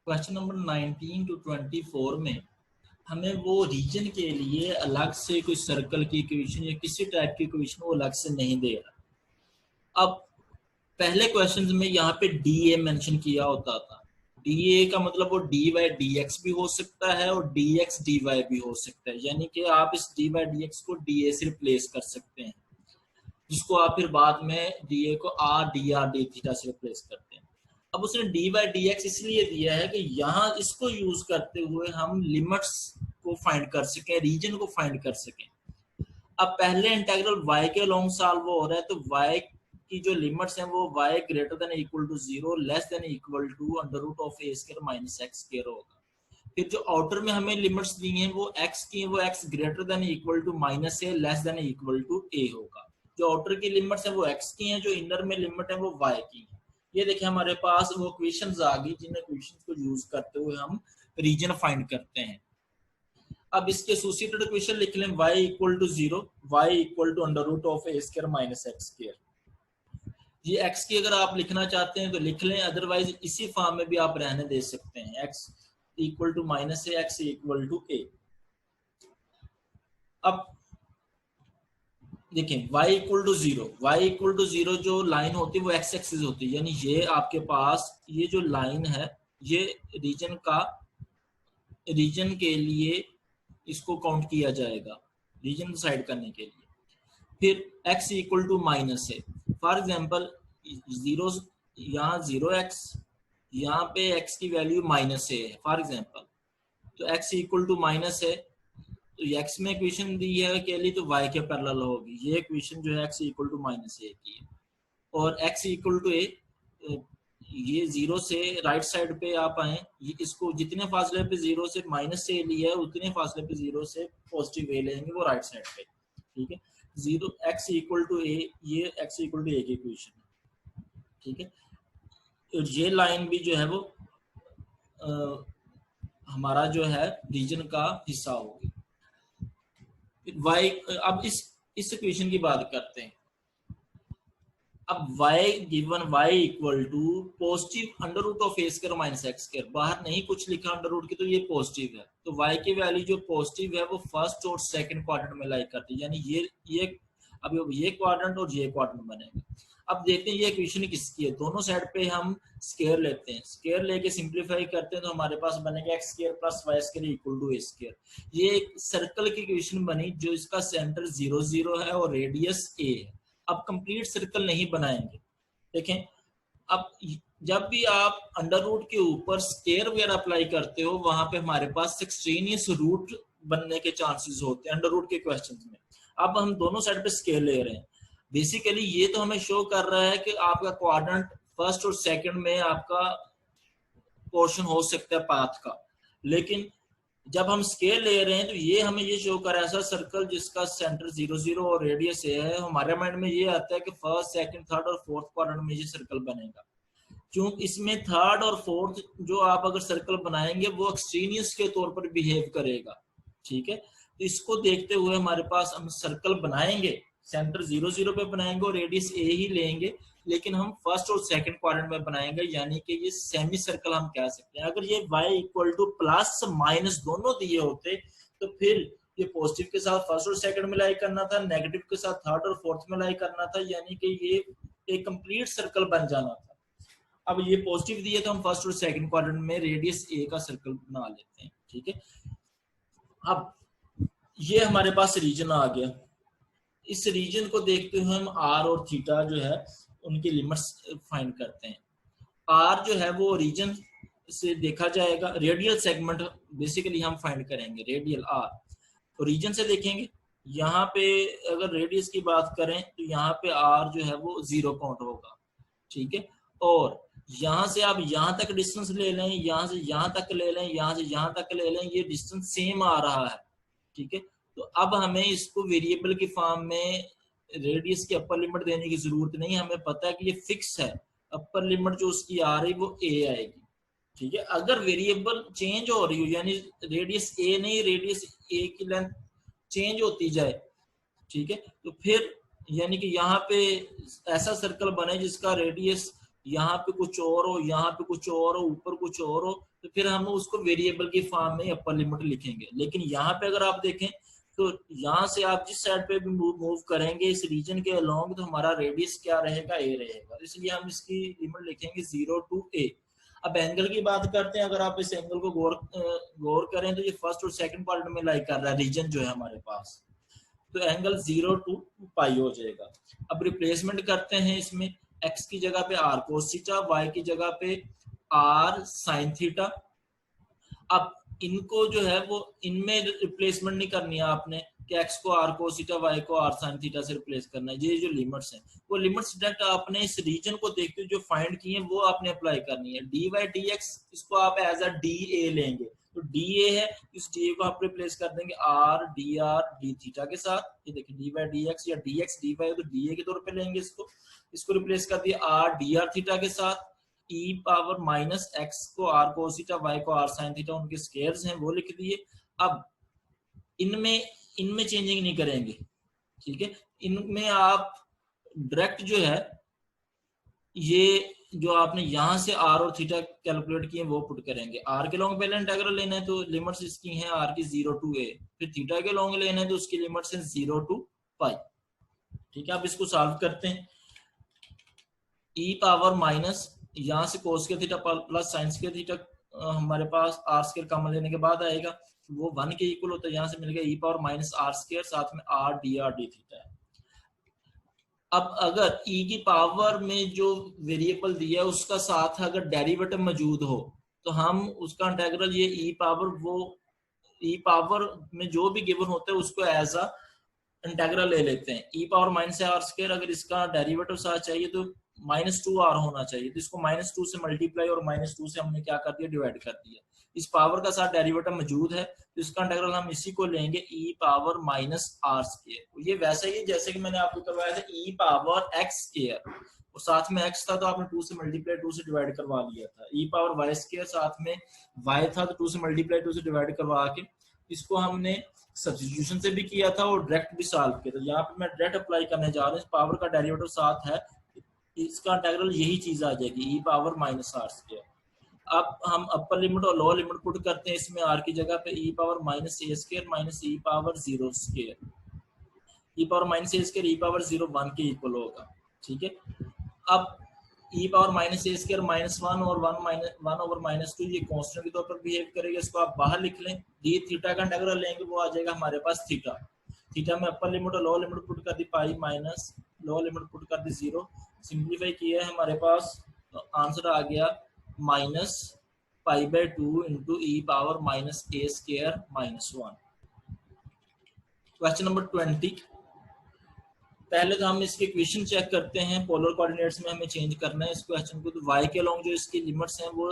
Question number 19 to 24 में हमें वो रीजन के लिए अलग से कोई सर्कल की इक्वेशन या किसी टाइप की इक्वेशन वो अलग से नहीं दे रहा। अब पहले क्वेश्चंस में यहाँ पे डी ए मेंशन किया होता था। डी ए का मतलब वो डी वाई डी एक्स भी हो सकता है और डी एक्स डी वाई भी हो सकता है, यानी कि आप इस डी वाई डी एक्स को डी ए से रिप्लेस कर सकते हैं, जिसको आप फिर बाद में डी ए को आर डी थीटा से रिप्लेस करते हैं। अब उसने डी बाई डी एक्स इसलिए दिया है कि यहाँ इसको यूज करते हुए हम लिमिट्स को फाइंड कर सकें, रीजन को फाइंड कर सकें। अब पहले इंटीग्रल y के अलोंग सॉल्व हो रहा है, तो y की जो लिमिट्स हैं वो y greater than equal to 0 less than equal to under root of a square minus x square होगा। फिर जो आउटर में हमें लिमिट्स दी हैं वो x की हैं, वो x greater than equal to minus a less than equal to a होगा। जो आउटर की लिमिट्स हैं वो x की हैं, जो इनर में लिमिट है वो y की है। ये देखिए हमारे पास वो इक्वेशंस आ गई जिन इक्वेशंस को यूज करते हुए हम रीजन फाइंड करते हैं। अब इसके एसोसिएटेड इक्वेशन लिख लें, y equal to 0, y equal to under root of a square minus x square. ये x की अगर आप लिखना चाहते हैं तो लिख लें, अदरवाइज इसी फॉर्म में भी आप रहने दे सकते हैं, x equal to minus a, X equal to a. अब देखें y equal to 0, y equal to 0 जो लाइन होती है वो x एक्सिस होती है, यानी ये आपके पास ये जो लाइन है ये रीजन के लिए इसको काउंट किया जाएगा, रीजन डिसाइड करने के लिए। फिर x इक्वल टू माइनस है, फॉर एग्जाम्पल 0 यहाँ 0x, यहाँ पे x की वैल्यू माइनस है फॉर एग्जाम्पल, तो x इक्वल टू माइनस है, तो x में इक्वेशन दी है के लिए तो y के पैरेलल होगी। ये इक्वेशन जो है x इक्वल टू माइनस ए की है, और x इक्वल टू ए, ये 0 से राइट साइड पे आप आए, ये इसको जितने फासले पे 0 से माइनस से लिया है उतने फासले पे 0 से पॉजिटिव ए लेंगे वो राइट साइड पे, ठीक है। 0 x इक्वल टू ए, ये x इक्वल टू ए की इक्वेशन है, ठीक है। तो ये लाइन भी जो है वो हमारा जो है रीजन का हिस्सा होगी। y, अब इस इक्वेशन की बात करते हैं। अब y given y equal to positive under root of a square minus x square, बाहर नहीं कुछ लिखा अंडर रूट की, तो ये पॉजिटिव है, तो y की वैल्यू जो पॉजिटिव है वो फर्स्ट और सेकंड क्वाड्रेंट में लाई करती है, यानी ये अब ये क्वाड्रेंट और ये क्वाड्रेंट बनेगा। अब देखते हैं ये इक्वेशन किसकी है, दोनों साइड पे हम स्क्वायर लेते हैं, स्क्वायर लेके सिंप्लीफाई करते हैं तो हमारे पास बनेगा x square plus y square equal to a square. ये एक सर्कल की इक्वेशन बनी जो इसका सेंटर 0 0 है और रेडियस ए है। अब कंप्लीट सर्कल नहीं बनाएंगे, देखें अब जब भी आप अंडर रूट के ऊपर स्क्वायर वगैरह अप्लाई करते हो वहां पे हमारे पास एक्सट्रेनियस रूट बनने के चांसेस होते हैं अंडर रूट के क्वेश्चंस में। अब हम दोनों साइड पे स्क्वायर ले रहे हैं, बेसिकली ये तो हमें शो कर रहा है कि आपका क्वाड्रेंट फर्स्ट और सेकंड में आपका पोर्शन हो सकता है पाथ का, लेकिन जब हम स्केल ले रहे हैं तो ये हमें ये शो कर रहा है ऐसा सर्कल जिसका सेंटर 0 0 और रेडियस ए है। हमारे माइंड में ये आता है कि फर्स्ट सेकंड थर्ड और फोर्थ क्वाड्रेंट में ये सर्कल बनेगा, क्योंकि इसमें थर्ड और फोर्थ जो आप अगर सर्कल बनाएंगे वो एक्सट्रेनियस के तौर पर बिहेव करेगा, ठीक है। तो इसको देखते हुए हमारे पास हम सर्कल बनाएंगे, सेंटर 0 0 पे बनाएंगे और रेडियस ए ही लेंगे, लेकिन हम फर्स्ट और सेकंड क्वाड्रेंट में बनाएंगे, यानी कि ये सेमी सर्कल हम कह सकते हैं। अगर ये y equal two plus minus दोनों दिए होते तो फिर ये पॉजिटिव के साथ फर्स्ट और सेकंड में लाई करना था, नेगेटिव के साथ थर्ड और फोर्थ में लाई करना था, यानी कि ये एक कंप्लीट सर्कल बन जाना था। अब ये पॉजिटिव दिए तो हम फर्स्ट और सेकंड क्वाड्रेंट में रेडियस ए का सर्कल बना लेते हैं, ठीक है। अब ये हमारे पास रीजन आ गया, इस रीजन को देखते हुए हम आर और थीटा जो है उनकी लिमिट्स फाइंड करते हैं। आर जो है वो रीजन से देखा जाएगा, रेडियल सेगमेंट बेसिकली हम फाइंड करेंगे, रेडियल आर तो रीजन से देखेंगे। यहाँ पे अगर रेडियस की बात करें तो यहाँ पे आर जो है वो 0 काउंट होगा, ठीक है। और यहाँ से आप यहाँ तक डिस्टेंस ले लें, यहाँ से यहाँ तक ले लें, यहाँ से यहाँ तक ले लें, ये डिस्टेंस सेम आ रहा है, ठीक है। तो अब हमें इसको वेरिएबल की फॉर्म में रेडियस की अपर लिमिट देने की जरूरत नहीं, हमें पता है कि ये फिक्स है, अपर लिमिट जो उसकी आ रही वो ए आएगी, ठीक है। अगर वेरिएबल चेंज हो रही हो, यानी रेडियस ए नहीं रेडियस ए की लेंथ चेंज होती जाए, ठीक है, तो फिर यानी कि यहाँ पे ऐसा सर्कल बने जिसका रेडियस यहाँ पे कुछ और हो, यहाँ पे कुछ और हो, ऊपर कुछ और हो, तो फिर हम उसको वेरिएबल की फॉर्म में अपर लिमिट लिखेंगे। लेकिन यहाँ पे अगर आप देखें तो यहाँ से आप जिस साइड पे भी मूव करेंगे इस रीजन के अलोंग, तो हमारा रेडियस क्या रहेगा, ए रहेगा, इसलिए हम इसकी लिमिट लिखेंगे 0 to a। अब एंगल की बात करते हैं, अगर आप इस एंगल को गौर करें तो ये फर्स्ट और सेकंड क्वाड्रेंट में लाई कर रहा है रीजन जो है हमारे पास, तो एंगल 0 to पाई हो जाएगा। अब रिप्लेसमेंट करते हैं इसमें, x की जगह पे r cos थीटा, y की जगह पे r sin थीटा। अब इनको जो है वो इनमें रिप्लेसमेंट नहीं करनी है आपने कि x को r cos थीटा, y को r sin थीटा से रिप्लेस करना है। ये जो लिमिट्स हैं वो लिमिट्स डायरेक्ट आपने इस रीजन को देखते हुए जो फाइंड किए हैं वो आपने अप्लाई करनी है। dy dx इसको आप एज अ dA लेंगे, तो dA है, इस dA को आप रिप्लेस कर देंगे r dr d थीटा के साथ। ये देखिए dy dx या dx dy तो dA के तौर पे लेंगे, इसको रिप्लेस कर दिया r dr थीटा के साथ। e पावर माइनस x को r cos थीटा, y को r sin थीटा, उनके स्क्वायर्स हैं वो लिख दिए। अब इनमें चेंजिंग नहीं करेंगे, ठीक है। इनमें आप डायरेक्ट जो है ये जो आपने यहां से r और थीटा कैलकुलेट किए वो पुट करेंगे। r के लॉन्ग पहले इंटीग्रल लेना है तो लिमिट्स इसकी हैं r की 0 to a, फिर थीटा के लॉन्ग लेना है तो उसकी लिमिट्स हैं 0 to पाई, ठीक है। अब इसको सॉल्व करते हैं। e पावर माइनस यहाँ से cos के थीटा प्लस sin के थीटा हमारे पास r स्क्वायर कॉमन लेने के बाद आएगा, वो 1 के इक्वल होता है। यहाँ से मिल गया e power minus r square, साथ में r dr d थीटा है। अब अगर e की पावर में जो वेरिएबल दिया है उसका साथ अगर डेरिवेटिव मौजूद हो तो हम उसका इंटीग्रल ये e पावर में जो भी गिवन होता है उसको एज अ इंटीग्रल ले लेते हैं। e power minus r square, अगर इसका डेरिवेटिव साथ चाहिए तो -2r होना चाहिए, तो इसको -2 से मल्टीप्लाई और -2 से हमने क्या कर दिया, डिवाइड कर दिया। इस पावर का साथ डेरिवेटिव मौजूद है तो इसका इंटीग्रल हम इसी को लेंगे e power minus r square. ये वैसे ही जैसे कि मैंने आपको करवाया था e पावर x स्क्वायर, और साथ में x था तो आपने 2 से मल्टीप्लाई 2 से डिवाइड करवा लिया था। e पावर y स्क्वायर, साथ में y था तो 2 से मल्टीप्लाई 2 से डिवाइड करवा के इसको हमने सब्स्टिट्यूशन से भी किया था और डायरेक्ट भी सॉल्व किया था। यहाँ पे मैं डायरेक्ट अप्लाई करने जा रहा हूँ, इस पावर का डेरिवेटिव साथ है, इसका इंटीग्रल यही चीज आ जाएगी e power minus r square. अब हम अपर लिमिट और लोअर लिमिट पुट करते हैं इसमें, r की जगह पे e power minus a square minus e power 0 square, e power minus a square e power 0 1 के इक्वल होगा, ठीक है। अब e power minus a square -1 और 1 ओवर -2 ये कांस्टेंट के तौर पर बिहेव करेगा, इसको आप बाहर लिख लें। d थीटा का इंटीग्रल लेंगे वो आ जाएगा हमारे पास थीटा में अपर लिमिट और लोअर लिमिट पुट कर दी pi minus lower limit put कर दी 0, सिंप्लीफाई किया है हमारे पास तो आंसर आ गया -π/2 into e power minus a square -1। Question number 20। पहले तो हम इसके इक्वेशन चेक करते हैं, पोलर कोऑर्डिनेट्स में हमें चेंज करना है इस क्वेश्चन को। तो y के अलोंग जो इसकी लिमिट्स हैं वो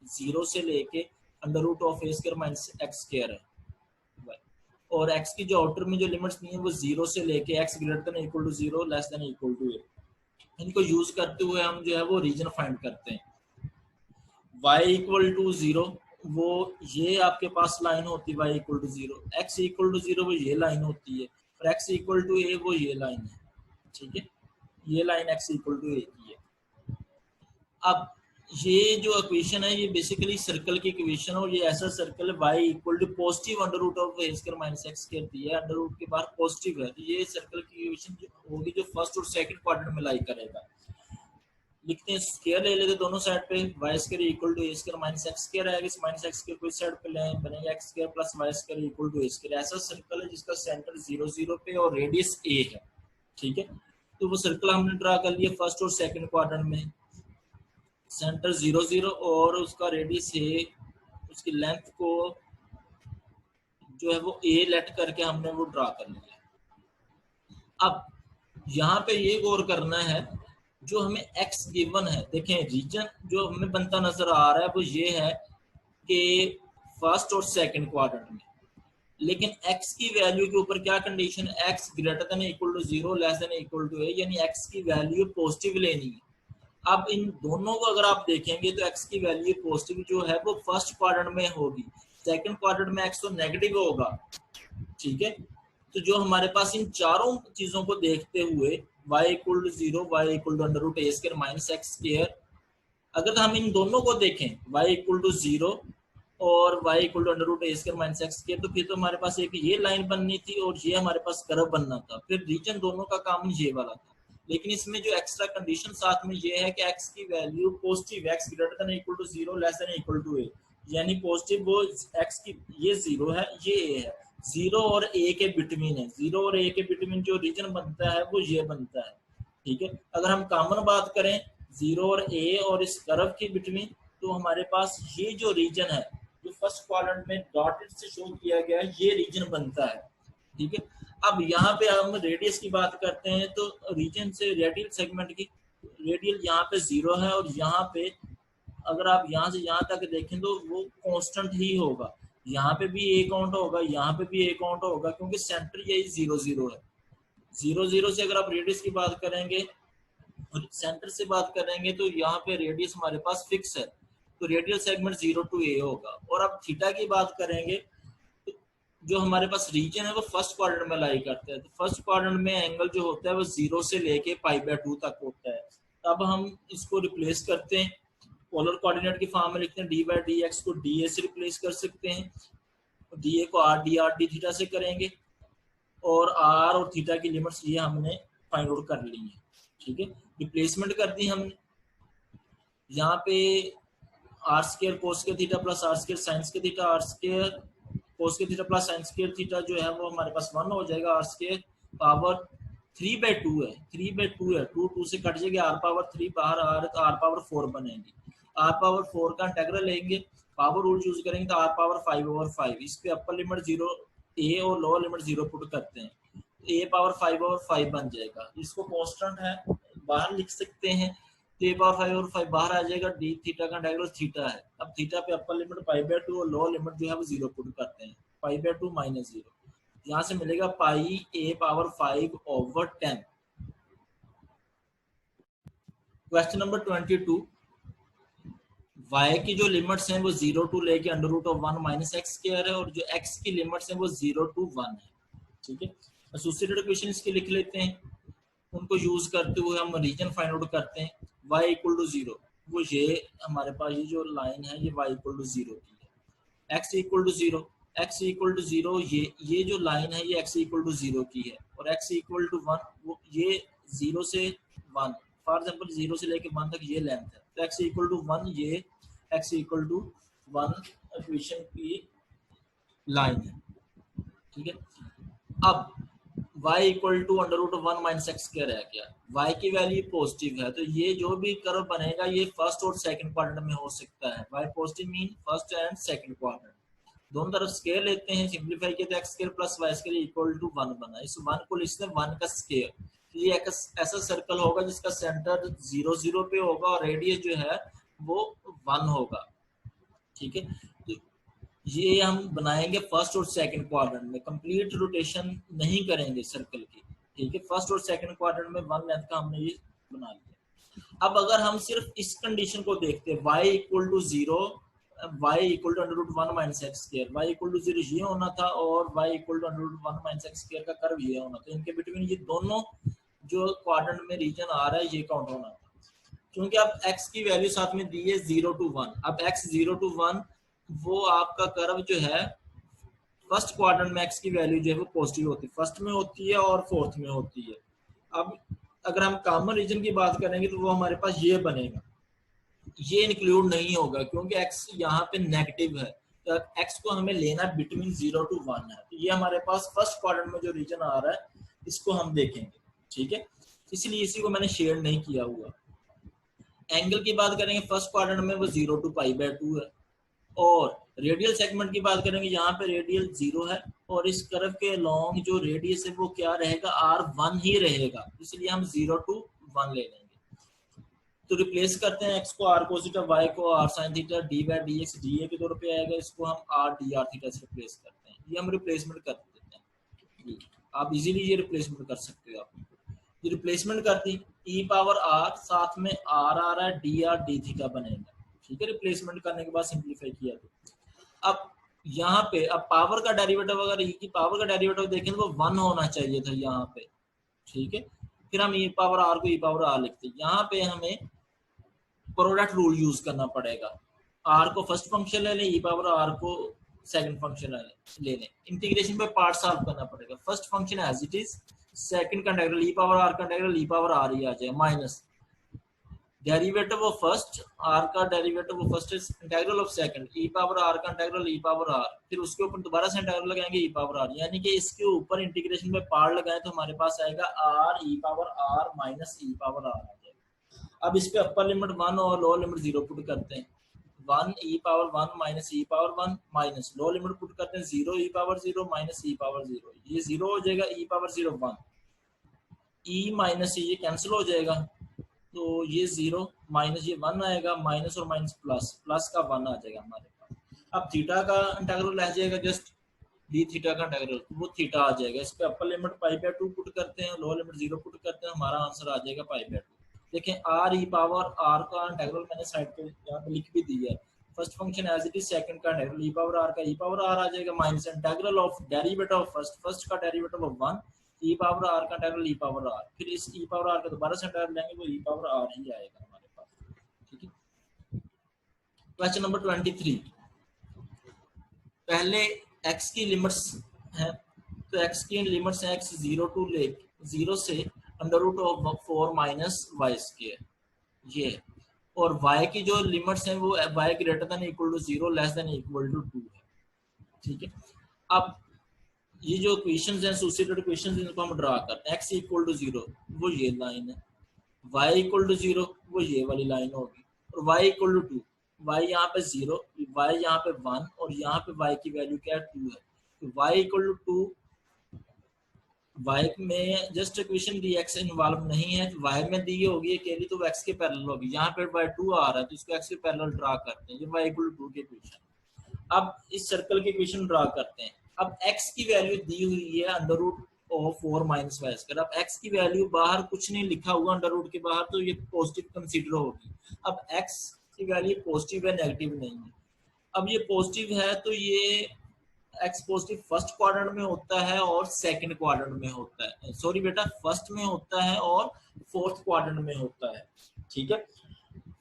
0 से लेके √a square minus x square है, और x की जो आउटर में जो लिमिट्स दी हैं वो 0 से लेके x greater than equal to 0 less than equal to a। इनको यूज करते हुए हम जो है वो रीजन फाइंड करते हैं। y इक्वल टू 0 वो ये आपके पास लाइन होती है y equal to 0, x equal to 0 वो ये लाइन होती है, और x इक्वल टू a वो ये लाइन है, ठीक है। ये line x equal to a की है। अब ये जो इक्वेशन है ये बेसिकली सर्कल की इक्वेशन है, और ये ऐसा सर्कल है y equal to positive √a square minus x square दिया है, अंडर रूट के बाहर पॉजिटिव है, तो ये सर्कल की इक्वेशन होगी जो फर्स्ट और सेकंड क्वाड्रेंट में लाई करेगा। लिखते हैं, स्क्वायर ले लेते दोनों साइड पे, y square equal to a square minus x square आएगा, इस माइनस x स्क्वायर को इस साइड पे लें, बनेगा x square plus y square equal to a square. ऐसा सर्कल है जिसका सेंटर 0 0 पे और रेडियस a है, ठीक है। तो वो सर्कल हमने ड्रा कर लिया फर्स्ट और सेकंड क्वाड्रेंट में, सेंटर 0 0 और उसका रेडियस a, उसकी लेंथ को जो है वो a लेट करके हमने वो ड्रा कर लिया। अब यहाँ पे ये गौर करना है, जो हमें x गिवन है, देखें रीजन जो हमें बनता नजर आ रहा है वो ये है कि फर्स्ट और सेकंड क्वाड्रेंट में, लेकिन x की वैल्यू के ऊपर क्या कंडीशन है, x greater than equal to 0 less than equal to a, यानी x की वैल्यू पॉजिटिव लेनी है। अब इन दोनों को अगर आप देखेंगे तो x की वैल्यू पॉजिटिव जो है वो फर्स्ट क्वाड्रेंट में होगी, सेकंड क्वाड्रेंट में x तो नेगेटिव होगा, ठीक है। तो जो हमारे पास इन चारों चीजों को देखते हुए y equal to 0, y equal to under root a square minus x square अगर हम इन दोनों को देखें y इक्वल टू 0 और y equal to under root a square minus x square, तो फिर तो हमारे पास एक ये लाइन बननी थी और ये हमारे पास कर्व बनना था, फिर रीजन दोनों का काम ये वाला था। लेकिन इसमें जो एक्स्ट्रा कंडीशन साथ में ये है कि x की value positive, x greater than equal to 0 less than equal to a, यानी पॉजिटिव वो x की ये 0 है ये a है, 0 और a के बिटवीन है, 0 और a के बिटवीन जो रीजन बनता है वो ये बनता है। ठीक है, अगर हम कॉमन बात करें 0 और a और इस कर्व के बिटवीन, तो हमारे पास ये जो रीजन है जो फर्स्ट क्वाड्रेंट में डॉटेड से शो किया गया है ये रीजन बनता है। ठीक है, अब यहाँ पे हम रेडियस की बात करते हैं, तो रीजन से रेडियल सेगमेंट की रेडियल यहाँ पे 0 है और यहाँ पे अगर आप यहाँ से यहाँ तक देखें तो वो कांस्टेंट ही होगा, यहाँ पे भी a काउंट होगा, यहाँ पे भी a काउंट होगा, क्योंकि सेंटर यही 0 0 है। 0 0 से अगर आप रेडियस की बात करेंगे और सेंटर से बात करेंगे तो यहाँ पे रेडियस हमारे पास फिक्स है, तो रेडियल सेगमेंट 0 to a होगा। और अब थीटा की बात करेंगे तो जो हमारे पास रीजन है वो फर्स्ट क्वाड्रेंट में लाई करते हैं, तो फर्स्ट क्वाड्रेंट में एंगल जो होता है वो 0 से लेके π/2 तक होता है। अब हम इसको रिप्लेस करते हैं, पोलर कोऑर्डिनेट की फॉर्म में लिखते हैं, d/dx को dA से रिप्लेस कर सकते हैं, dA को r d थीटा से करेंगे और r और थीटा की लिमिट्स ये हमने फाइंड आउट कर ली है। ठीक है, रिप्लेसमेंट कर दी हमने, यहाँ पे आर स्क्वायर कोस के theta plus r square sine के थीटा, आर स्क्वायर कोस के theta plus sine square theta जो है वो हमारे पास 1 हो जाएगा, आर स्क्वायर पावर 3/2 है, 3/2 है, 2 2 से कट जाएगा, आर पावर 3 बाहर आ रहा है तो आर पावर 4 बनेगी। आर पावर 4 का इंटीग्रल लेंगे, पावर रूल यूज करेंगे तो आर पावर 5/5, इस पे अपर लिमिट 0 a और लोअर लिमिट 0 पुट करते हैं, a पावर 5/5 बन जाएगा। इसको कांस्टेंट है बाहर लिख सकते हैं, तो a पावर 5/5 बाहर आ जाएगा, d थीटा का इंटीग्रल थीटा है। अब थीटा पे अपर लिमिट π/2 और लोअर लिमिट जो है वो 0 पुट करते हैं, π/2 माइनस 0, यहाँ से मिलेगा पाई a power 5/10। Question number 22, y की जो लिमिट्स हैं वो 0 टू लेके √1 माइनस एक्स स्क्वायर है और जो x की लिमिट्स हैं वो 0 to 1 है। ठीक है, एसोसिएटेड इक्वेशन इसके लिख लेते हैं, उनको यूज करते हुए हम रीजन फाइंड आउट करते हैं। y इक्वल टू 0, वो ये हमारे पास ये जो लाइन है ये y इक्वल टू 0 की है, x equal to 0, x equal to 0 ये जो लाइन है ये x इक्वल टू 0 की है, और x इक्वल टू 1 वो ये 0 से 1, फॉर एग्जांपल 0 से लेके 1 तक ये लेंथ है, तो x इक्वल टू 1 ये x इक्वल टू 1 इक्वेशन की लाइन है। ठीक है, अब y equal to √1 minus x square है, क्या y की वैल्यू पॉजिटिव है, तो ये जो भी कर्व बनेगा ये फर्स्ट और सेकंड क्वाड्रेंट में हो सकता है। y positive mean first and second quadrant, दोनों तरफ स्क्वायर लेते हैं, सिंपलीफाई किया तो x square plus y square equal to 1 बना, इस 1 को लिखते हैं 1 का स्क्वायर, तो ये एक ऐसा सर्कल होगा जिसका सेंटर 0 0 पे होगा और रेडियस जो है वो 1 होगा। ठीक है, तो ये हम बनाएंगे फर्स्ट और सेकंड क्वाड्रेंट में, कंप्लीट रोटेशन नहीं करेंगे सर्कल की। ठीक है, फर्स्ट और सेकंड क्वाड्रेंट में 1 लेंथ का हमने ये बना लिया। अब अगर हम सिर्फ इस कंडीशन को देखते हैं, y equal to 0, y equal to √1 minus x square, y equal to 0 ये होना था और y equal to √1 minus x square का कर्व ये होना था, इनके बिटवीन ये दोनों जो क्वाड्रेंट में रीजन आ रहा है ये काउंट होना था। क्योंकि अब x की वैल्यू साथ में दी है 0 to 1, अब x 0 to 1 वो आपका कर्व जो है फर्स्ट क्वाड्रेंट में x की वैल्यू जो है वो पॉजिटिव होती है, फर्स्ट में होती है और फोर्थ में होती है। अब अगर हम कॉमन रीजन की बात करेंगे तो वो हमारे पास ये बनेगा, ये इंक्लूड नहीं होगा क्योंकि x यहाँ पे नेगेटिव है, तो x को हमें लेना बिटवीन 0 to 1 है, तो ये हमारे पास फर्स्ट क्वाड्रेंट में जो रीजन आ रहा है इसको हम देखेंगे। ठीक है, इसलिए इसी को मैंने शेयर नहीं किया हुआ। एंगल की बात करेंगे फर्स्ट क्वाड्रेंट में वो 0 to π/2 है, और रेडियल सेगमेंट की बात करेंगे यहाँ पे रेडियल 0 है और इस कर्व के लॉन्ग जो रेडियस है वो क्या रहेगा, r1 ही रहेगा, इसलिए हम 0 to 1 ले लेंगे। तो रिप्लेस करते हैं x को r cos थीटा, y को r sin theta, d/dx dA के तौर पे आएगा, इसको हम r dr थीटा से रिप्लेस करते हैं, ये हम रिप्लेसमेंट कर देते हैं। आप इजीली ये रिप्लेसमेंट कर सकते हो। आप ये रिप्लेसमेंट करती e पावर r साथ में r आ रहा है dr d थीटा बनेगा। ठीक है, रिप्लेसमेंट करने के बाद सिंपलीफाई किया तो अब यहाँ पे अब पावर का डेरिवेटिव, अगर e की पावर का डेरिवेटिव देखें तो वो 1 होना चाहिए था यहाँ पे। ठीक है, फिर हम e पावर r को e पावर r लिखते हैं, यहाँ पे हमें प्रोडक्ट रूल यूज करना पड़ेगा। आर को फर्स्ट फंक्शन ले लें, ई पावर आर को सेकंड फंक्शन ले लें, इंटीग्रेशन पे पार्ट सॉल्व करना पड़ेगा। First function as it is, second का इंटीग्रल ई पावर आर का इंटीग्रल ई पावर आर ही आ जाए, minus derivative of first, r का derivative of first is integral of second, e power r का integral e power r, फिर उसके ऊपर दोबारा से इंटीग्रल लगाएंगे ई पावर आर, यानी कि इसके ऊपर इंटीग्रेशन में पार्ट लगाएं तो हमारे पास आएगा r e power r minus e power r आ जाएगा। अब इस पे अपर लिमिट 1 और लोअर लिमिट 0 पुट करते हैं, 1 e power 1 minus e power 1 minus lower limit put करते हैं 0 e power 0 minus e power 0, ये 0 हो जाएगा, ई पावर 0 1, ई माइनस ये कैंसिल हो जाएगा, तो ये 0 माइनस ये 1 आएगा, माइनस और माइनस प्लस, प्लस का 1 आ जाएगा हमारे पास। अब थीटा का इंटीग्रल रह जाएगा जस्ट डी थीटा का इंटीग्रल, वो थीटा आ जाएगा। इस पे अपर लिमिट π/2 पुट करते हैं, लोअर लिमिट 0 पुट करते हैं, हमारा आंसर आ जाएगा π/2। देखें आर ई पावर आर का इंटीग्रल मैंने साइड पे यहाँ पे लिख भी दिया है, first function as it is, second का इंटीग्रल ई पावर आर का ई पावर आर आ जाएगा, minus integral of derivative of first, first का derivative of 1 e power r का इंटीग्रल ई पावर आर, फिर इस ई पावर आर का दोबारा से इंटीग्रल लेंगे वो ई पावर आर ही आएगा हमारे पास। ठीक है, क्वेश्चन नंबर 23, पहले x की लिमिट्स हैं, तो x की लिमिट्स हैं x 0 से under root of 4 minus y square, ये, और y की जो लिमिट्स हैं वो y greater than equal to 0 less than equal to 2 है। ठीक है, अब ये जो इक्वेशंस हैं एसोसिएटेड इक्वेशंस, इनको हम ड्रा करते हैं। x इक्वल टू 0 वो ये लाइन है, y इक्वल टू 0 वो ये वाली लाइन होगी, और y इक्वल टू 2, y यहाँ पे 0, y यहाँ पे 1, और यहाँ पे y की वैल्यू क्या है 2 है, तो y इक्वल टू 2, y में जस्ट इक्वेशन दी x इन्वॉल्व नहीं है, तो y में दी होगी अकेली तो x के पैरेलल होगी, यहाँ पे y 2 आ रहा है तो इसको x के पैरेलल ड्रा करते हैं, ये y इक्वल टू 2 की इक्वेशन। अब इस सर्कल की इक्वेशन ड्रा करते हैं। अब x की वैल्यू दी हुई है under root of 4 minus y square, अब x की वैल्यू बाहर कुछ नहीं लिखा हुआ अंडर रूट के बाहर, तो ये पॉजिटिव कंसीडर होगी। अब x की वैल्यू पॉजिटिव है, नेगेटिव नहीं है। अब ये पॉजिटिव है तो ये x पॉजिटिव फर्स्ट क्वाड्रेंट में होता है और सेकंड क्वाड्रेंट में होता है, सॉरी बेटा फर्स्ट में होता है और फोर्थ क्वाड्रेंट में होता है। ठीक है,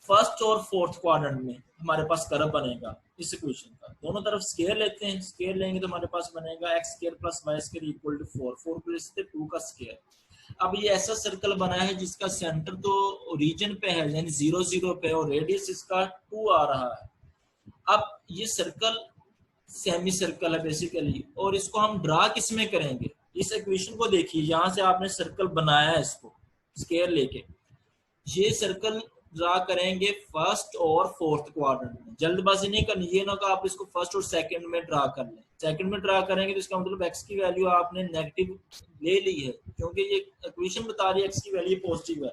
फर्स्ट और फोर्थ क्वाड्रेंट में हमारे पास कर्व बनेगा इस इक्वेशन का, दोनों तरफ स्क्वायर लेते हैं, स्क्वायर लेंगे तो हमारे पास बनेगा x square plus y square equal to 4, 4 plus 2 का स्क्वायर। अब ये ऐसा सर्कल बना है जिसका सेंटर तो रीजन पे है यानी 0 0 पे, और रेडियस इसका 2 आ रहा है। अब ये सर्कल सेमी सर्कल है बेसिकली, और इसको हम ड्रा किस में करेंगे, इस इक्वेशन को देखिए, यहाँ से आपने सर्कल बनाया है, इसको स्क्वायर लेके ये सर्कल ड्रा करेंगे फर्स्ट और फोर्थ क्वाड्रेंट में। जल्दबाजी नहीं करनी, ये ना कि आप इसको फर्स्ट और सेकंड में ड्रा कर लें, सेकंड में ड्रा करेंगे तो इसका मतलब x की वैल्यू आपने नेगेटिव ले ली है, क्योंकि ये इक्वेशन बता रही है x की वैल्यू पॉजिटिव है,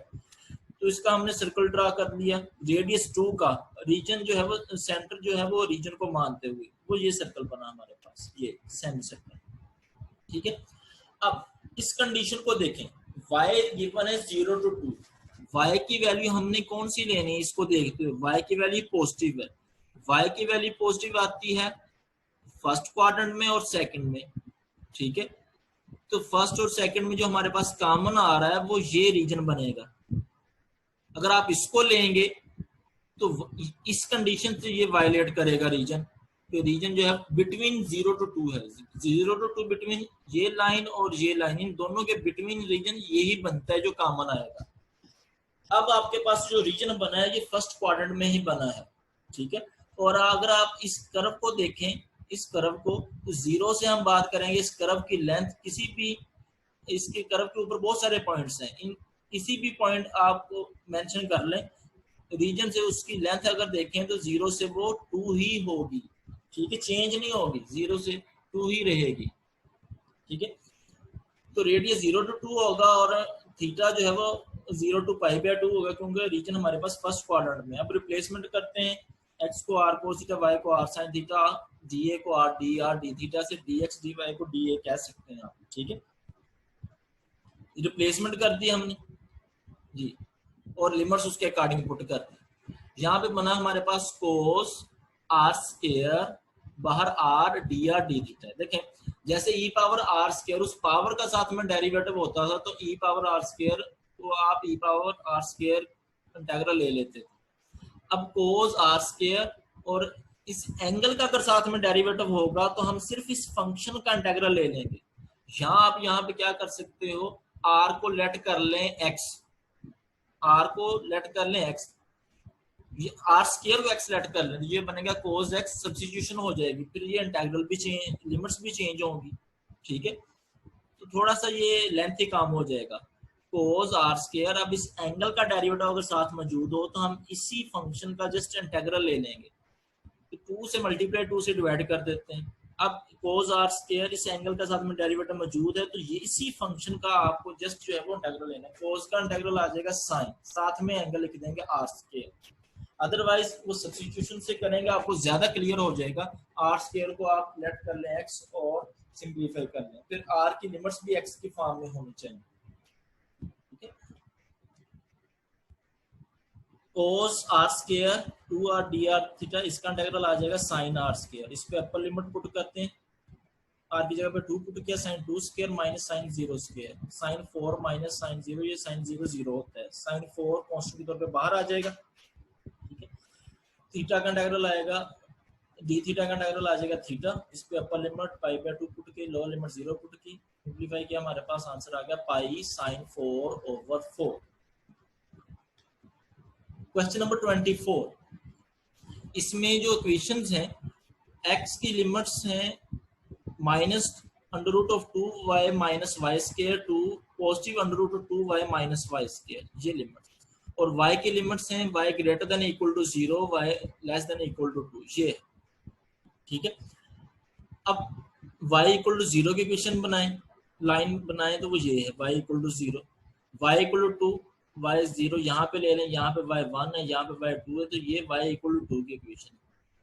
तो इसका हमने सर्कल ड्रा कर लिया। रेडियस 2 का रीजन जो है वो सेंटर जो है वो रीजन को मानते हुए वो ये सर्कल बना हमारे पास, ये सेमी सर्कल। ठीक है, अब इस कंडीशन को देखें, y गिवन है 0 to 2, y की वैल्यू हमने कौन सी लेनी है इसको देखते हुए, y की वैल्यू पॉजिटिव है, y की वैल्यू पॉजिटिव आती है फर्स्ट क्वाड्रेंट में और सेकंड में। ठीक है, तो फर्स्ट और सेकंड में जो हमारे पास कॉमन आ रहा है वो ये रीजन बनेगा। अगर आप इसको लेंगे तो इस कंडीशन से ये वायलेट करेगा रीजन, तो रीजन जो है बिटवीन 0 to 2 है, 0 to 2 बिटवीन ये लाइन और ये लाइन, इन दोनों के बिटवीन रीजन यही बनता है जो कॉमन आएगा। अब आपके पास जो रीजन बना है ये फर्स्ट क्वाड्रेंट में ही बना है। ठीक है, और अगर आप इस कर्व को देखें, इस कर्व को, तो 0 से हम बात करेंगे, इस कर्व की लेंथ किसी भी, इसके कर्व के ऊपर बहुत सारे पॉइंट्स हैं, इन किसी भी पॉइंट आप मेंशन कर लें रीजन से, उसकी लेंथ अगर देखें तो 0 से वो 2 ही होगी। ठीक है, चेंज नहीं होगी, 0 से 2 ही रहेगी। ठीक है, तो रेडियस 0 to 2 होगा और थीटा जो है वो 0 to π/2 होगा, क्योंकि रीजन हमारे पास फर्स्ट क्वाड्रेंट में। अब रिप्लेसमेंट करते हैं, x को r cos थीटा, y को r sin थीटा, dA को r dr d थीटा से dx dy को dA कह सकते हैं आप। ठीक है, रिप्लेसमेंट कर दी हमने जी, और लिमिट्स उसके अकॉर्डिंग पुट कर दी। यहाँ पे बना हमारे पास cos r स्क्वायर, बाहर r dr d थीटा। देखें जैसे e पावर r स्क्वायर उस पावर का साथ में डेरिवेटिव होता था, तो e पावर r स्क्वायर को आप e power r square integral ले लेते थे। अब कोस आर स्क्वायर और इस एंगल का अगर साथ में डेरिवेटिव होगा तो हम सिर्फ इस फंक्शन का इंटीग्रल ले लेंगे। आप यहाँ पे क्या कर सकते हो, आर को लेट कर लें एक्स, आर को लेट कर लें एक्स, ये आर स्क्वायर को एक्स लेट कर लें, ये बनेगा कोस एक्स, सब्स्टिट्यूशन हो जाएगी, फिर ये इंटीग्रल भी चेंज, लिमिट्स भी चेंज होंगी। ठीक है, तो थोड़ा सा ये लेंथी काम हो जाएगा। कोस आर स्क्वायर, अब इस एंगल का डेरिवेटिव अगर साथ मौजूद हो तो हम इसी फंक्शन का जस्ट इंटीग्रल ले लेंगे, 2 से मल्टीप्लाई 2 से डिवाइड कर देते हैं। अब कोस आर स्क्वायर इस एंगल का साथ में डेरिवेटिव मौजूद है, तो ये इसी फंक्शन का आपको जस्ट जो है वो इंटीग्रल लेना है। कोस का इंटीग्रल आ जाएगा साइन, साथ में एंगल लिख देंगे आर स्क्वायर। अदरवाइज वो सब्स्टिट्यूशन से करेंगे, आपको ज्यादा क्लियर हो जाएगा। आर स्क्वायर को आप लेट कर लें एक्स और सिंप्लीफाई कर लें, फिर आर की लिमिट्स भी एक्स की फॉर्म में होनी चाहिए। cos r square 2r dr theta, इसका इंटीग्रल आ जाएगा sin r स्क्वायर। इस पे अपर लिमिट पुट करते हैं, r की जगह पे 2 पुट किया, sin 2 square minus sin 0 square, sin 4 minus sin 0, ये sin 0 0 होता है, sin 4 कांस्टेंट के तौर पे बाहर आ जाएगा। ठीक है, थीटा का इंटीग्रल आएगा, d थीटा का इंटीग्रल आ जाएगा थीटा, इस पे upper limit pi by 2 put की, लोअर लिमिट 0 पुट की, सिंपलीफाई किया, हमारे पास आंसर आ गया पाई sin 4/4। क्वेश्चन नंबर 24, इसमें जो इक्वेशंस हैं, x की लिमिट्स हैं minus under root of 2y minus y square to positive under root of 2y minus y square, ये लिमिट्स, और y की लिमिट्स हैं y greater than equal to 0, y less than equal to 2, ये। ठीक है, अब y equal to 0 की equation बनाएं, लाइन बनाएं, तो वो ये है y equal to 0, y equal to 2, y 0 यहाँ पे ले लें, यहाँ पे y 1 है, यहाँ पे y 2 है, तो ये y इक्वल टू 2 की इक्वेशन।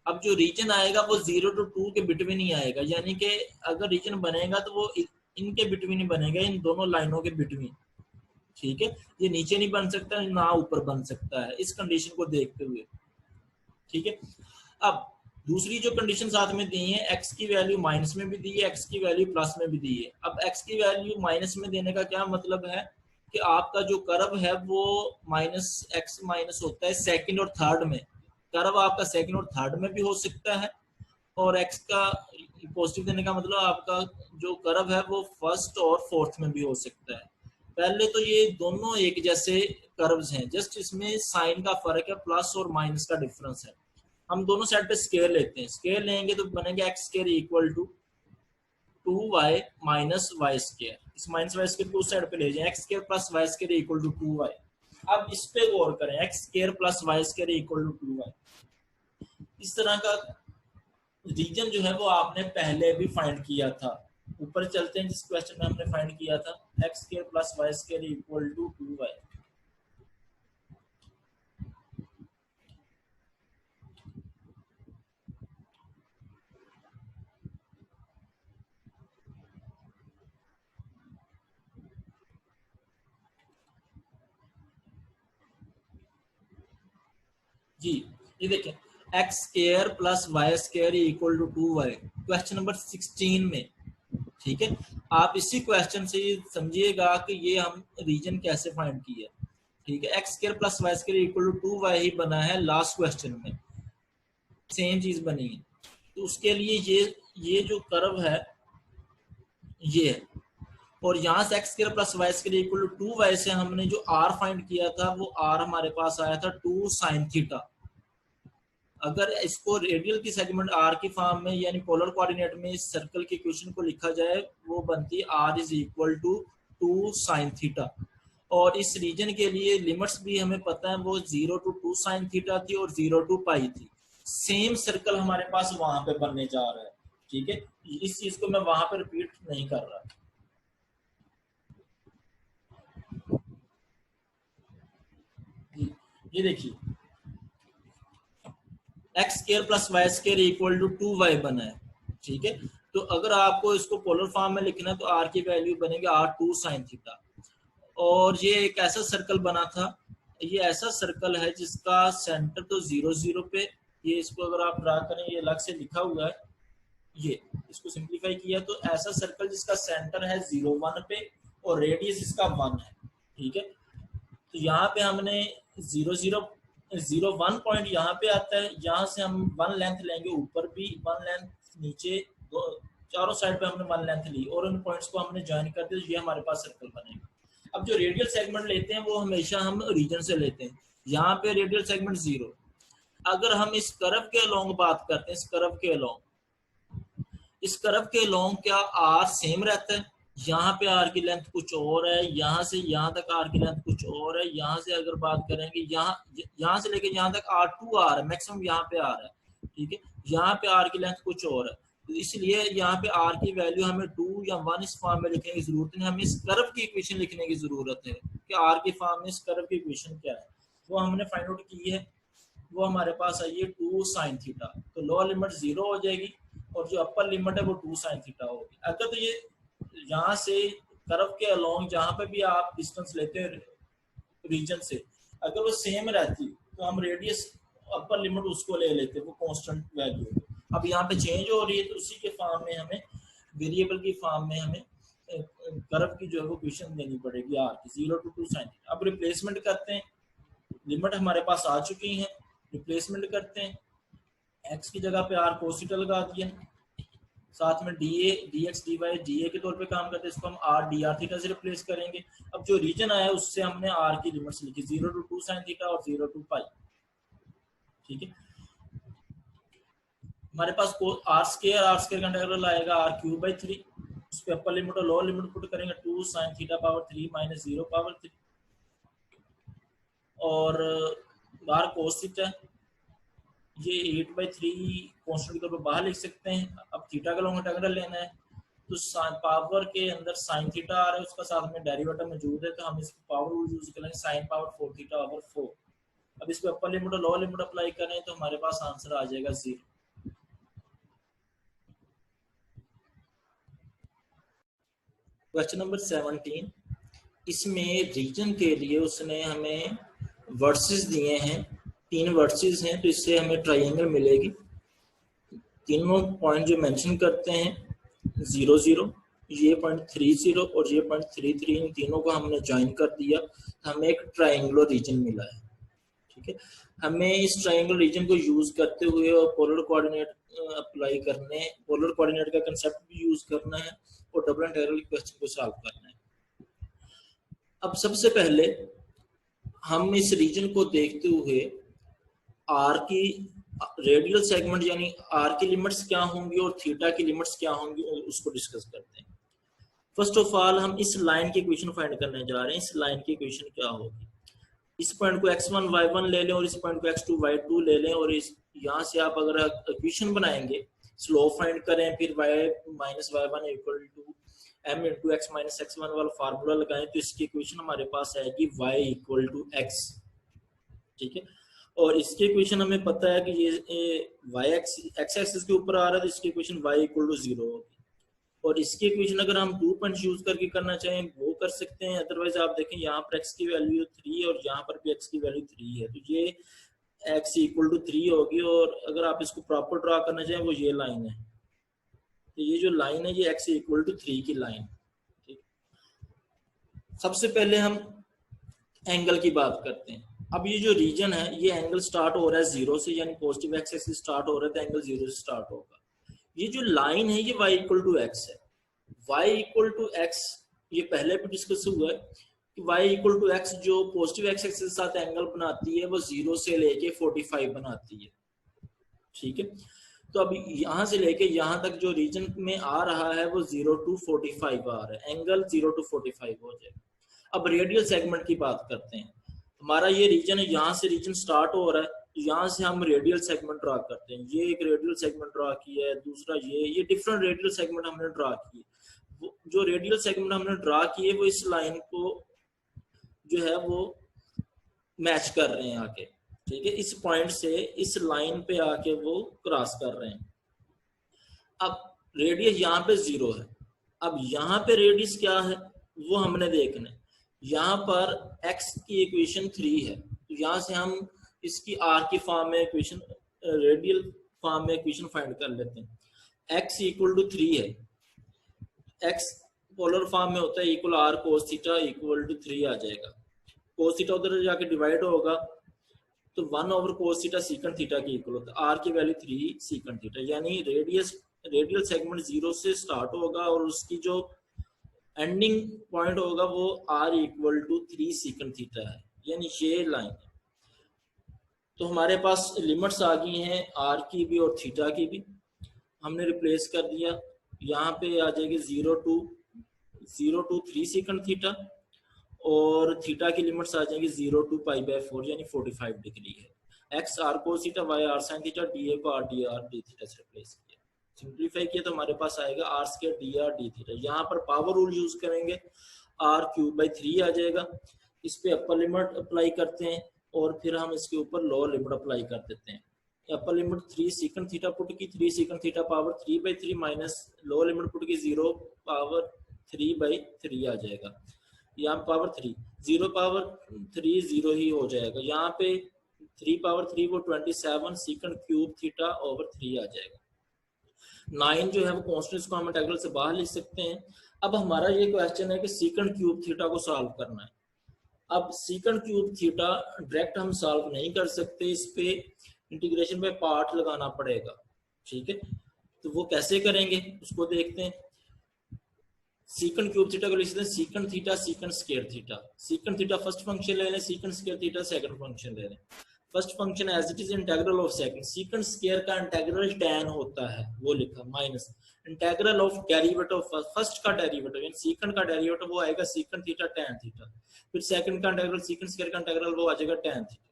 अब जो रीजन आएगा वो 0 to 2 के बिटवीन ही आएगा, यानी कि अगर रीजन बनेगा तो वो इनके बिटवीन ही बनेगा, इन दोनों लाइनों के बिटवीन। ठीक है, ये नीचे नहीं बन सकता, ना ऊपर बन सकता है, इस कंडीशन को देखते हुए। ठीक है, अब दूसरी जो कंडीशन साथ में दी है, x की वैल्यू माइनस में भी दी है, x की वैल्यू प्लस में भी दी है। अब x की वैल्यू माइनस में देने का क्या मतलब है कि आपका जो कर्व है वो माइनस x माइनस होता है सेकंड और थर्ड में, कर्व आपका सेकंड और थर्ड में भी हो सकता है, और x का पॉजिटिव देने का मतलब आपका जो कर्व है वो फर्स्ट और फोर्थ में भी हो सकता है। पहले तो ये दोनों एक जैसे कर्व्स हैं, जस्ट इसमें साइन का फर्क है, प्लस और माइनस का डिफरेंस है। हम दोनों साइड पे स्केयर लेते हैं, स्केयर लेंगे तो बनेगा x square equal to 2y minus y square, इस माइनस वाई स्केयर को उस साइड पे ले जाएं, x square plus y square equal to 2y। अब इस पे गौर करें, x square plus y square equal to 2y, इस तरह का रीजन जो है वो आपने पहले भी फाइंड किया था। ऊपर चलते हैं, जिस क्वेश्चन में हमने फाइंड किया था, x square plus y square equal to 2y। जी, ये देखें, x square plus y square equal to 2y, question number 16 में। ठीक है, आप इसी क्वेश्चन से समझिएगा कि ये हम रीजन कैसे फाइंड किया। ठीक है, x square plus y square equal to 2y ही बना है, लास्ट क्वेश्चन में सेम चीज बनी है। तो उसके लिए ये जो कर्व है ये है, और यहाँ से x square plus y square equal to 2y से हमने जो r फाइंड किया था वो r हमारे पास आया था 2 sin थीटा। अगर इसको रेडियल की सेगमेंट r की फॉर्म में यानी पोलर कोऑर्डिनेट में इस सर्कल की इक्वेशन को लिखा जाए, वो बनती है r is equal to 2 sin theta. और इस रीजन के लिए लिमिट्स भी हमें पता है, वो 0 to 2 sin थीटा थी और 0 to पाई थी। सेम सर्कल हमारे पास वहां पे बनने जा रहा है। ठीक है, इस चीज को मैं वहां पे रिपीट नहीं कर रहा। ये देखिए, x square plus y square equal to 2y बना है। ठीक है, तो अगर आपको इसको पोलर फॉर्म में लिखना है तो r की वैल्यू बनेगी r 2 sin थीटा। और ये एक ऐसा सर्कल बना था, ये ऐसा सर्कल है जिसका सेंटर तो 0 0 पे, ये इसको अगर आप ड्रा करें, ये अलग से लिखा हुआ है, ये इसको सिंप्लीफाई किया तो ऐसा सर्कल जिसका सेंटर है 0 1 पे और रेडियस इसका 1 है। ठीक है, तो यहाँ पे हमने 0 0 0 1 पॉइंट यहाँ पे आता है, यहाँ से हम 1 लेंथ लेंगे, ऊपर भी 1 लेंथ, नीचे चारों साइड पे हमने 1 लेंथ ली और उन पॉइंट्स को हमने ज्वाइन कर दिया, ये हमारे पास सर्कल बनेगा। अब जो रेडियल सेगमेंट लेते हैं वो हमेशा हम रीजन से लेते हैं। यहाँ पे रेडियल सेगमेंट 0। अगर हम इस कर्व के अलोंग बात करते हैं, इस कर्व के अलोंग क्या आर सेम रहता है? यहाँ पे आर की लेंथ कुछ और है, यहाँ से यहाँ तक आर की लेंथ कुछ और है, यहाँ से अगर बात करेंगे यहाँ से लेके यहाँ तक R2 आर है, मैक्सिमम यहाँ पे आर है, ठीक है। यहाँ पे आर की लेंथ कुछ और है, तो इसलिए यहाँ पे आर की वैल्यू हमें 2 या 1 इस फॉर्म में लिखने की जरूरत नहीं, हमें इस कर्व की इक्वेशन लिखने की जरूरत है कि आर की फॉर्म में इस कर्व की इक्वेशन क्या है, वो हमने फाइंड आउट की है। वो हमारे पास आई है 2 sin थीटा, तो लोअर लिमिट 0 हो जाएगी और जो अपर लिमिट है वो 2 sin थीटा होगी। अगर तो ये यहाँ से कर्व के अलोंग जहाँ पे भी आप डिस्टेंस लेते हैं रीजन से, अगर वो सेम रहती तो हम रेडियस अपर लिमिट उसको ले लेते, वो कांस्टेंट वैल्यू। अब यहाँ पे चेंज हो रही है तो उसी के फॉर्म में हमें, वेरिएबल की फॉर्म में हमें कर्व की जो है वो इक्वेशन देनी पड़ेगी आर की 0 to 2 sin थीटा। अब रिप्लेसमेंट करते हैं, लिमिट हमारे पास आ चुकी है, रिप्लेसमेंट करते हैं, x की जगह पे r cos थीटा लगा दिया, साथ में dA dx dy dA के तौर पे काम करते हैं, इसको हम r dr थीटा से रिप्लेस करेंगे। अब जो रीजन आया उससे हमने r की लिमिट्स लिखी 0 to 2 sin थीटा और 0 to पाई, ठीक है। हमारे पास r स्क्वायर का इंटीग्रल आएगा r³/3, उस पे अपर लिमिट और लोअर लिमिट पुट करेंगे 2 sin theta power 3 minus 0 power 3 और बाहर cos थीटा, ये 8/3 कांस्टेंट के तौर पर बाहर लिख सकते हैं। अब थीटा का लॉन्ग इंटीग्रल लेना है तो पावर के अंदर साइन थीटा आ रहा है, उसका साथ में डेरिवेटिव मौजूद है, तो हम इसकी पावर यूज करेंगे साइन पावर 4 थीटा ओवर 4। अब इस पे अपर लिमिट और लोअर लिमिट अप्लाई करें तो हमारे पास आंसर आ जाएगा 0। क्वेश्चन नंबर 17, इसमें रीजन के लिए उसने हमें वर्सेस दिए हैं, 3 वर्सेस हैं, तो इससे हमें ट्रायंगल मिलेगी। तीनों पॉइंट जो मेंशन करते हैं 0 0, ये पॉइंट 3 0 और ये पॉइंट 3 3, इन तीनों को हमने ज्वाइन कर दिया, हमें एक ट्रायंगुलर रीजन मिला है, ठीक है। हमें इस ट्रायंगुलर रीजन को यूज करते हुए और पोलर कोऑर्डिनेट अप्लाई करने, पोलर कोऑर्डिनेट का कंसेप्ट भी यूज करना है और डबल इंटीग्रल क्वेश्चन को सॉल्व करना है। अब सबसे पहले हम इस रीजन को देखते हुए आर की रेडियल सेगमेंट यानी आर की लिमिट्स क्या होंगी और थीटा की लिमिट्स क्या होंगी उसको डिस्कस करते हैं। फर्स्ट ऑफ ऑल हम इस लाइन की इक्वेशन फाइंड करने जा रहे हैं। इस लाइन की इक्वेशन क्या होगी, इस पॉइंट को x1 y1 ले लें और इस पॉइंट को x2 y2 ले लें और इस यहाँ से आप अगर इक्वेशन बनाएंगे, स्लोप फाइंड करें, फिर y minus y1 equal to m into x minus x1 वाला फार्मूला लगाएं, तो इसकी इक्वेशन हमारे पास आएगी y इक्वल टू x, ठीक है। और इसकी इक्वेशन हमें पता है कि ये y x एक्सिस के ऊपर आ रहा है, तो इसकी इक्वेशन y इक्वल टू 0 होगी। और इसकी इक्वेशन अगर हम 2 पॉइंट्स यूज करके करना चाहें वो कर सकते हैं, अदरवाइज आप देखें यहाँ पर x की वैल्यू 3 और यहाँ पर भी x की वैल्यू 3 है, तो ये x इक्वल टू 3 होगी। और अगर आप इसको प्रॉपर ड्रा करना चाहें वो ये लाइन है, तो ये जो लाइन है ये x इक्वल टू 3 की लाइन, ठीक। सबसे पहले हम एंगल की बात करते हैं। अब ये जो रीजन है ये एंगल स्टार्ट हो रहा है 0 से, यानी पॉजिटिव x एक्सिस स्टार्ट हो रहा है तो एंगल 0 से स्टार्ट होगा। ये जो लाइन है ये y इक्वल टू x है, y इक्वल टू x ये पहले भी डिस्कस हुआ है कि y इक्वल टू x जो पॉजिटिव x एक्सिस के साथ एंगल बनाती है वो 0 से लेके 45 बनाती है, ठीक है। तो अब यहाँ से लेके यहाँ तक जो रीजन में आ रहा है वो 0 to 45 आ रहा है, एंगल 0 to 45 हो जाएगा। अब रेडियल सेगमेंट की बात करते हैं। हमारा ये रीजन है, यहाँ से रीजन स्टार्ट हो रहा है, यहाँ से हम रेडियल सेगमेंट ड्रा करते हैं। ये एक रेडियल सेगमेंट ड्रा किया है, दूसरा ये डिफरेंट रेडियल सेगमेंट हमने ड्रा किए। जो रेडियल सेगमेंट हमने ड्रा किए वो इस लाइन को जो है वो मैच कर रहे हैं आके, ठीक है। इस पॉइंट से इस लाइन पे आके वो क्रॉस कर रहे हैं। अब रेडियस यहाँ पे 0 है, अब यहाँ पे रेडियस क्या है वो हमने देखना है। यहाँ पर x की इक्वेशन 3 है, तो यहाँ से हम इसकी r की फॉर्म में इक्वेशन, रेडियल फॉर्म में इक्वेशन फाइंड कर लेते हैं। x इक्वल टू 3 है, x पोलर फॉर्म में होता है equal r cos theta equal to 3 आ जाएगा। cos थीटा उधर जाके डिवाइड होगा तो 1/cos थीटा सीकंड थीटा के इक्वल होता है। आर की वैल्यू 3 सीकंड थीटा, यानी रेडियल सेगमेंट 0 से स्टार्ट होगा और उसकी जो एंडिंग पॉइंट होगा वो r equal to 3 secant theta है, यानी ये लाइन है। तो हमारे पास लिमिट्स आ गई हैं r की भी और थीटा की भी, हमने रिप्लेस कर दिया। यहाँ पे आ जाएगी 0 टू 3 सीकंड थीटा और थीटा की लिमिट्स आ जाएंगी 0 टू π/4 यानी 45 डिग्री है। x r cos theta, y r sin theta, dA को r dr d थीटा से रिप्लेस किया, सिंप्लीफाई किया तो हमारे पास आएगा r square dr d theta. यहाँ पर पावर रूल यूज करेंगे, r³/3 आ जाएगा। इस पे अपर लिमिट अप्लाई करते हैं और फिर हम इसके ऊपर लोअर लिमिट अप्लाई कर देते हैं। Upper limit 3 secant theta put की, 3 secant theta power 3/3 minus lower limit put की 0 पावर 3/3 आ जाएगा। यहाँ पावर 3, 0 पावर 3 0 ही हो जाएगा। यहाँ पे 3 पावर 3 वो 27 सीकंड क्यूब थीटा ओवर 3 आ जाएगा। 9 जो है वो कॉन्स्टेंट को हम इंटीग्रल से बाहर लिख सकते हैं। अब हमारा ये क्वेश्चन है कि सीकंड क्यूब थीटा को सॉल्व करना है। अब सीकंड क्यूब थीटा डायरेक्ट हम सॉल्व नहीं कर सकते, इस पे इंटीग्रेशन पे पार्ट लगाना पड़ेगा, ठीक है। तो वो कैसे करेंगे उसको देखते हैं। सीकंड क्यूब थीटा को लिख सकते हैं secant theta secant square theta. Secant theta first function ले लें, secant square theta second function ले लें। First function as it is integral of second, secant square का इंटीग्रल tan होता है वो लिखा, माइनस integral of derivative of first का डेरिवेटिव यानी सीकंड का डेरिवेटिव वो आएगा सीकंड थीटा tan थीटा, फिर सेकंड का इंटीग्रल सीकंड स्क्वायर का इंटीग्रल वो आ जाएगा tan थीटा।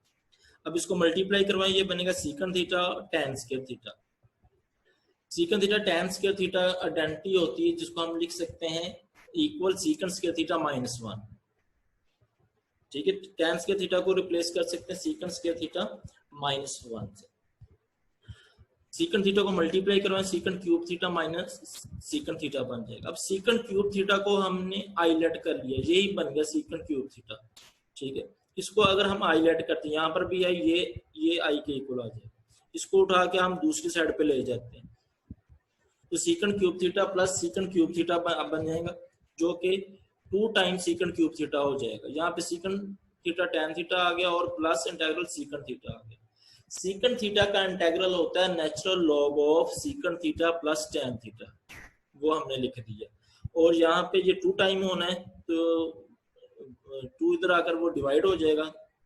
अब इसको मल्टीप्लाई करवाएं, ये बनेगा secant theta tan square theta. Secant theta tan square theta identity होती है जिसको हम लिख सकते हैं इक्वल सीकंड स्क्वायर थीटा -1, ठीक है। tan स्क्वायर थीटा को रिप्लेस कर सकते हैं सीकंड स्क्वायर थीटा -1 से। सीकंड थीटा को मल्टीप्लाई करवाएं, secant cube theta minus secant theta बन जाएगा। अब सीकंड क्यूब थीटा को हमने आईलेट कर लिया, यही बन गया सीकंड क्यूब थीटा, ठीक है। इसको अगर हम आईलेट करते हैं, यहाँ पर भी आई ये आई के इक्वल आ जाएगा। इसको उठा के हम दूसरी साइड पे ले जाते हैं तो secant cube theta plus secant cube theta बन जाएगा, जो कि 2 टाइम्स सीकंड क्यूब थीटा हो जाएगा। यहाँ पे सीकंड थीटा tan थीटा आ गया और प्लस इंटीग्रल सीकंड थीटा आ गया। सीकंड थीटा का इंटीग्रल होता है natural log of secant theta plus tan theta, वो हमने लिख दिया। और यहाँ पे ये 2 टाइम होना है तो 2 इधर आकर वो डिवाइड हो जाएगा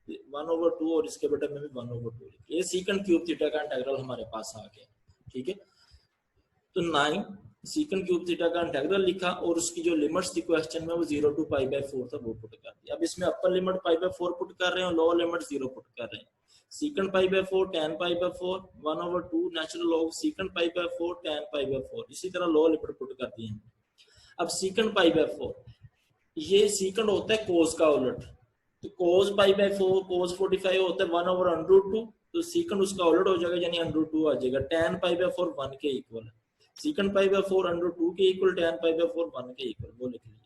1/2 और इसके बेटे में भी 1/2। ये सीकंड क्यूब थीटा का इंटीग्रल हमारे पास आ गया, ठीक है। तो 9 सीकंड क्यूब थीटा का इंटीग्रल लिखा और उसकी जो लिमिट्स थी क्वेश्चन में वो 0 टू π/4 था, वो पुट कर दिया। अब इसमें अपर लिमिट π/4 पुट कर रहे हैं और लोअर लिमिट 0 पुट कर रहे हैं। Secant π/4 tan π/4 1/2 natural log secant π/4 tan π/4, इसी तरह लोअर लिमिट पुट कर दी है। अब सीकंड π/4 ये सीकंड होता है कोस का उलट, तो कोस π/4 कोस 45 होता है 1/√2, तो सीकंड उसका उलट हो जाएगा यानी √2 आ जाएगा। tan π/4 1 के इक्वल है, सीकंड π/4 √2 के इक्वल, tan π/4 1 के इक्वल, वो लिख लिया।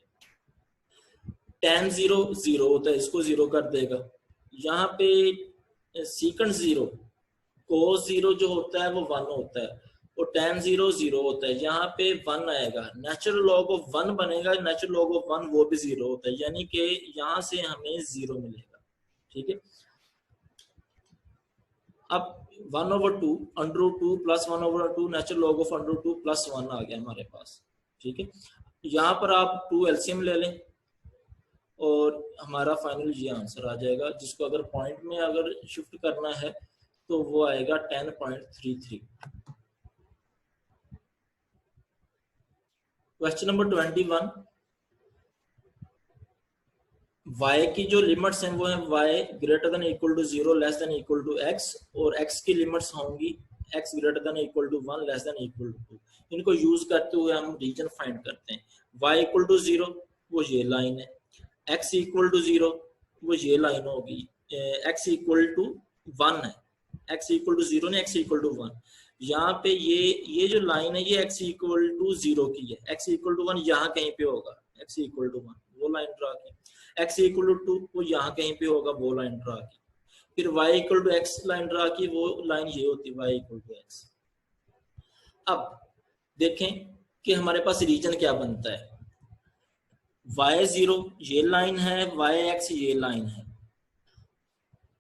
tan 0 0 होता है, इसको 0 कर देगा। यहाँ पे सीकंड 0 cos 0 जो होता है वो 1 होता है और tan 0 0 होता है, यहाँ पे 1 आएगा। नेचुरल लॉग ऑफ 1 बनेगा, नेचुरल लॉग ऑफ 1 वो भी 0 होता है, यानी कि यहाँ से हमें 0 मिलेगा, ठीक है। अब 1/2 √2 plus 1/2 natural log of √2 plus 1 आ गया हमारे पास, ठीक है। यहाँ पर आप 2 एलसीएम ले लें और हमारा फाइनल ये आंसर आ जाएगा, जिसको अगर पॉइंट में अगर शिफ्ट करना है तो वो आएगा 10.33। क्वेश्चन नंबर 21, y की जो लिमिट्स हैं वो है y greater than equal to 0 less than equal to x और x की लिमिट्स होंगी x greater than equal to 1 less than equal to 2। इनको यूज करते हुए हम रीजन फाइंड करते हैं। y इक्वल टू 0 वो ये लाइन है, x इक्वल टू 0 वो ये लाइन होगी, x इक्वल टू 1 है, x इक्वल टू 0 नहीं x इक्वल टू 1। यहाँ पे ये जो लाइन है ये x इक्वल टू 0 की है, x इक्वल टू 1 यहाँ कहीं पे होगा, x इक्वल टू 1 वो लाइन ड्रा की, x इक्वल टू 2 वो यहाँ कहीं पे होगा, वो लाइन ड्रा की, फिर y equal to x line draw की, वो लाइन ये होती है y इक्वल टू x। अब देखें कि हमारे पास रीजन क्या बनता है, y0 ये लाइन है, yx ये लाइन है।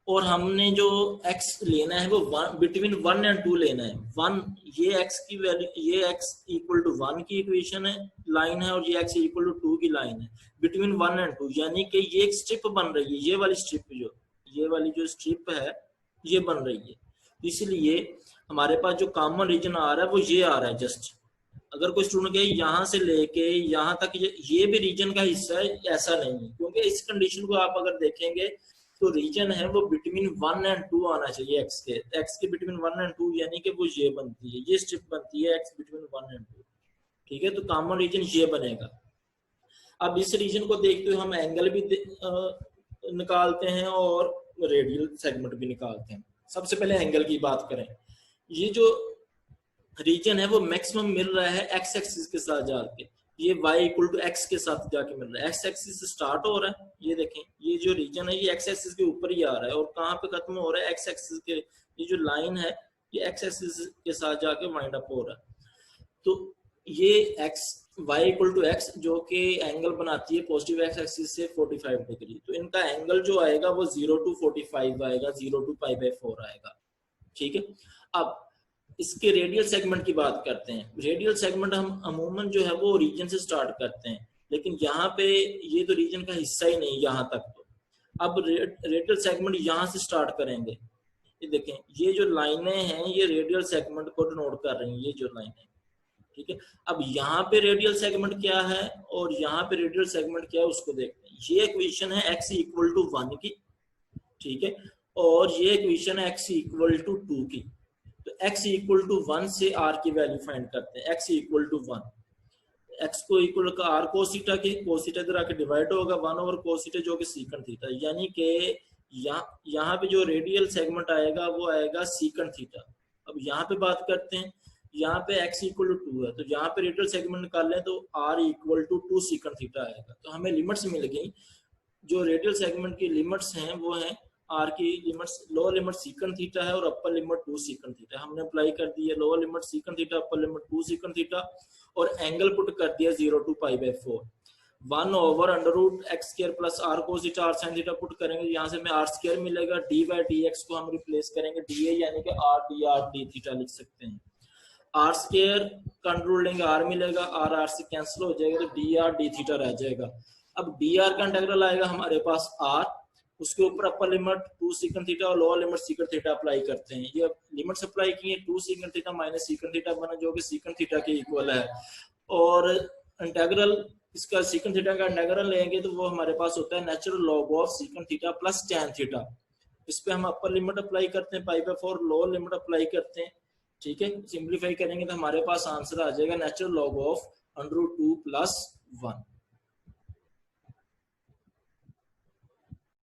और हमने जो x लेना है वो बिटवीन 1 एंड 2 लेना है। 1 ये x की वैल्यू, ये x इक्वल टू 1 की इक्वेशन है, लाइन है, और ये x इक्वल टू 2 की लाइन है, बिटवीन 1 एंड 2, यानी कि ये एक स्ट्रिप बन रही है, ये वाली स्ट्रिप, ये वाली जो स्ट्रिप है ये बन रही है। इसलिए हमारे पास जो कॉमन रीजन आ रहा है वो ये आ रहा है जस्ट। अगर कोई स्टूडेंट कहे यहाँ से लेके यहाँ तक ये भी रीजन का हिस्सा है, ऐसा नहीं है, क्योंकि इस कंडीशन को आप अगर देखेंगे तो रीजन है वो बिटवीन 1 एंड 2 आना चाहिए x के, x के बिटवीन 1 एंड 2, यानी कि वो ये बनती है, ये स्ट्रिप बनती है x बिटवीन 1 एंड 2, ठीक है। तो कॉमन रीजन ये बनेगा। अब इस रीजन को देखते हुए हम एंगल भी निकालते हैं और रेडियल सेगमेंट भी निकालते हैं। सबसे पहले एंगल की बात करें, ये जो रीजन है वो मैक्सिमम मिल रहा है एक्स एक्सिस के साथ जाके, ये y इक्वल टू एक्स के साथ जाके मिल रहा है, एक्स एक्सिस से स्टार्ट हो रहा है, ये देखें ये जो रीजन है ये एक्स एक्सिस के ऊपर ही आ रहा है, और कहाँ पे खत्म हो रहा है, एक्स एक्सिस के, ये जो लाइन है ये एक्स एक्सिस के साथ जाके वाइंड अप हो रहा है। तो ये x y equal to x जो कि एंगल बनाती है पॉजिटिव एक्स एक्सिस से 45 डिग्री, तो इनका एंगल जो आएगा वो 0 to 45 आएगा, 0 to π/4 आएगा, ठीक है। अब इसके रेडियल सेगमेंट की बात करते हैं। रेडियल सेगमेंट हम अमूमन जो है वो रीजन से स्टार्ट करते हैं, लेकिन यहाँ पे ये तो रीजन का हिस्सा ही नहीं यहाँ तक। तो अब रेडियल सेगमेंट यहाँ से स्टार्ट करेंगे, ये देखें ये जो लाइनें हैं ये रेडियल सेगमेंट को डिनोट कर रही हैं, ये जो लाइनें, ठीक है। अब यहाँ पे रेडियल सेगमेंट क्या है और यहाँ पे रेडियल सेगमेंट क्या है उसको देखते हैं। ये इक्वेशन है x इक्वल टू 1 की, ठीक है, और ये इक्वेशन है x इक्वल टू 2 की। तो x इक्वल टू 1 से r की वैल्यू फाइंड करते हैं, x इक्वल टू 1, x को इक्वल का r cos थीटा की, cos थीटा इधर आके डिवाइड होगा 1 ओवर cos थीटा जो कि सीकंट थीटा, यानी कि यहाँ पे जो रेडियल सेगमेंट आएगा वो आएगा सीकंट थीटा। अब यहाँ पे बात करते हैं, यहाँ पे x इक्वल टू 2 है, तो यहाँ पे रेडियल सेगमेंट निकाल लें तो r equal to 2 secant theta आएगा। तो हमें लिमिट्स मिल गई, जो रेडियल सेगमेंट की लिमिट्स हैं वो हैं r की limits, lower limit secant theta है और अपर लिमिट 2 सीकंट थीटा, हमने अप्लाई कर दी है lower limit secant theta, upper limit 2 secant theta, और एंगल पुट कर दिया 0 to π/4, 1 over under root X square plus r cos theta r sin theta put करेंगे, यहाँ से हमें r स्क्वायर मिलेगा, d/dx को हम रिप्लेस करेंगे dA, यानी कि r dr d थीटा लिख सकते हैं। r स्क्वायर का अंडर रूट लेंगे r मिलेगा, r से कैंसिल हो जाएगा तो dr d थीटा रह जाएगा। अब dr का इंटीग्रल आएगा हमारे पास r, उसके ऊपर अपर लिमिट 2 सीकंट थीटा और lower limit secant theta apply करते हैं। ये लिमिट अप्लाई की है, 2 सीकंट थीटा माइनस सीकंट थीटा बना जो कि सीकंट थीटा के इक्वल है, और इंटीग्रल इसका सीकंट थीटा का इंटीग्रल लेंगे तो वो हमारे पास होता है natural log of secant theta plus tan theta. इस पे हम अपर लिमिट अप्लाई करते हैं π/4, लोअर लिमिट अप्लाई करते हैं, ठीक है। सिंप्लीफाई करेंगे तो हमारे पास आंसर आ जाएगा natural log of under root 2 + 1।